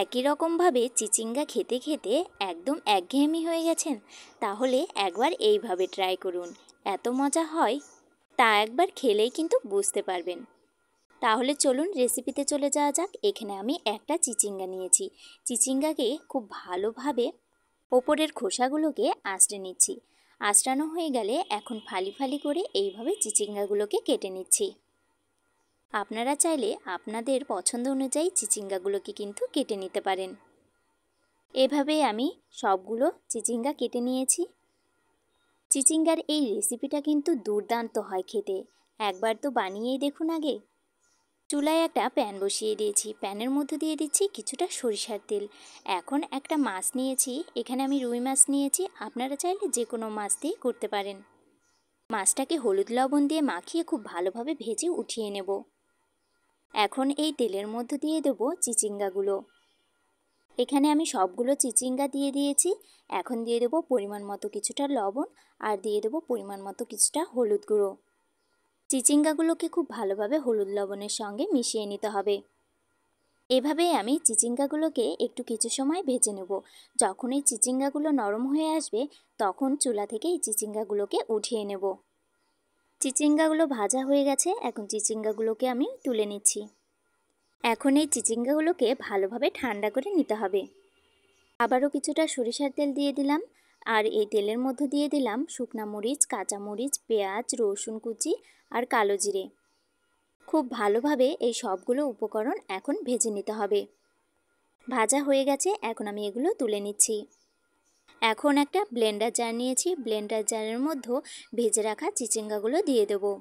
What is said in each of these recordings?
একই রকমভাবে চিচিঙ্গা খেতে খেতে একদম একঘেয়েমি হয়ে গেছেন? তাহলে একবার এইভাবে ট্রাই করুন, এত মজা হয়, তা একবার খেলেই কিন্তু বুঝতে পারবেন। তাহলে চলুন রেসিপিতে চলে যাওয়া যাক। এখানে আমি একটা চিচিঙ্গা নিয়েছি। চিচিঙ্গাকে খুব ভালোভাবে ওপরের খোসাগুলোকে আঁচড়ে নিচ্ছি। আঁচড়ানো হয়ে গেলে এখন ফালি ফালি করে এইভাবে চিচিঙ্গাগুলোকে কেটে নিচ্ছি। আপনারা চাইলে আপনাদের পছন্দ অনুযায়ী চিচিঙ্গাগুলোকে কিন্তু কেটে নিতে পারেন। এভাবেই আমি সবগুলো চিচিঙ্গা কেটে নিয়েছি। চিচিঙ্গার এই রেসিপিটা কিন্তু দুর্দান্ত হয় খেতে, একবার তো বানিয়েই দেখুন আগে। চুলায় একটা প্যান বসিয়ে দিয়েছি, প্যানের মধ্যে দিয়ে দিচ্ছি কিছুটা সরিষার তেল। এখন একটা মাছ নিয়েছি, এখানে আমি রুই মাছ নিয়েছি, আপনারা চাইলে যে কোনো মাছ দিয়ে করতে পারেন। মাছটাকে হলুদ লবণ দিয়ে মাখিয়ে খুব ভালোভাবে ভেজে উঠিয়ে নেব। এখন এই তেলের মধ্যে দিয়ে দেব চিচিঙ্গাগুলো। এখানে আমি সবগুলো চিচিঙ্গা দিয়ে দিয়েছি। এখন দিয়ে দেব পরিমাণ মতো কিছুটা লবণ আর দিয়ে দেব পরিমাণ মতো কিছুটা হলুদ গুঁড়ো। চিচিঙ্গাগুলোকে খুব ভালোভাবে হলুদ লবণের সঙ্গে মিশিয়ে নিতে হবে। এভাবেই আমি চিচিঙ্গাগুলোকে একটু কিছু সময় ভেজে নেব। যখন এই চিচিঙ্গাগুলো নরম হয়ে আসবে তখন চুলা থেকে এই চিচিঙ্গাগুলোকে উঠিয়ে নেব। চিচিঙ্গাগুলো ভাজা হয়ে গেছে, এখন চিচিঙ্গাগুলোকে আমি তুলে নিচ্ছি। এখন এই চিচিঙ্গাগুলোকে ভালোভাবে ঠান্ডা করে নিতে হবে। আবারও কিছুটা সরিষার তেল দিয়ে দিলাম, আর এই তেলের মধ্যে দিয়ে দিলাম শুকনা মরিচ, কাঁচা মরিচ, পেঁয়াজ, রসুন কুচি আর কালো জিরে। খুব ভালোভাবে এই সবগুলো উপকরণ এখন ভেজে নিতে হবে। ভাজা হয়ে গেছে, এখন আমি এগুলো তুলে নিচ্ছি। এখন একটা ব্লেন্ডার জার নিয়েছি, ব্লেন্ডার জারের মধ্যে ভেজে রাখা চিচিঙ্গাগুলো দিয়ে দেবো।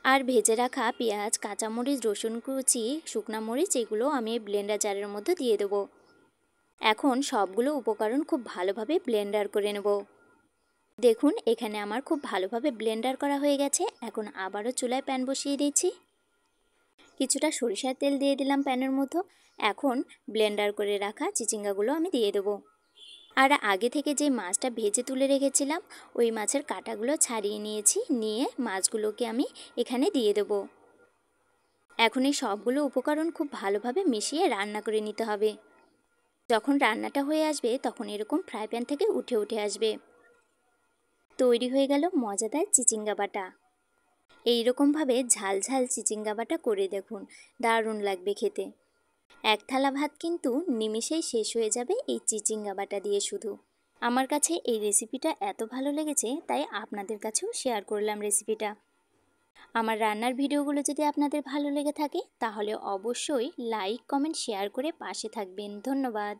আর ভেজে রাখা পেঁয়াজ, কাঁচামরিচ, রসুন কুচি, শুকনা মরিচ এগুলো আমি ব্লেন্ডার জারের মধ্যে দিয়ে দেবো। এখন সবগুলো উপকরণ খুব ভালোভাবে ব্লেন্ডার করে নেব। দেখুন এখানে আমার খুব ভালোভাবে ব্লেন্ডার করা হয়ে গেছে। এখন আবারও চুলায় প্যান বসিয়ে দিয়েছি, কিছুটা সরিষার তেল দিয়ে দিলাম প্যানের মধ্যে। এখন ব্লেন্ডার করে রাখা চিচিঙ্গাগুলো আমি দিয়ে দেবো। আর আগে থেকে যে মাছটা ভেজে তুলে রেখেছিলাম ওই মাছের কাঁটাগুলো ছাড়িয়ে নিয়েছি, নিয়ে মাছগুলোকে আমি এখানে দিয়ে দেবো। এখন এই সবগুলো উপকরণ খুব ভালোভাবে মিশিয়ে রান্না করে নিতে হবে। যখন রান্নাটা হয়ে আসবে তখন এরকম ফ্রাই প্যান থেকে উঠে উঠে আসবে। তৈরি হয়ে গেল মজাদার চিচিঙ্গা বাটা। এইরকমভাবে ঝাল ঝাল চিচিঙ্গা বাটা করে দেখুন, দারুণ লাগবে খেতে। এক থালা ভাত কিন্তু নিমেষেই শেষ হয়ে যাবে এই চিচিঙ্গা বাটা দিয়ে। শুধু আমার কাছে এই রেসিপিটা এত ভালো লেগেছে তাই আপনাদের কাছেও শেয়ার করলাম রেসিপিটা। আমার রান্নার ভিডিওগুলো যদি আপনাদের ভালো লেগে থাকে তাহলে অবশ্যই লাইক, কমেন্ট, শেয়ার করে পাশে থাকবেন। ধন্যবাদ।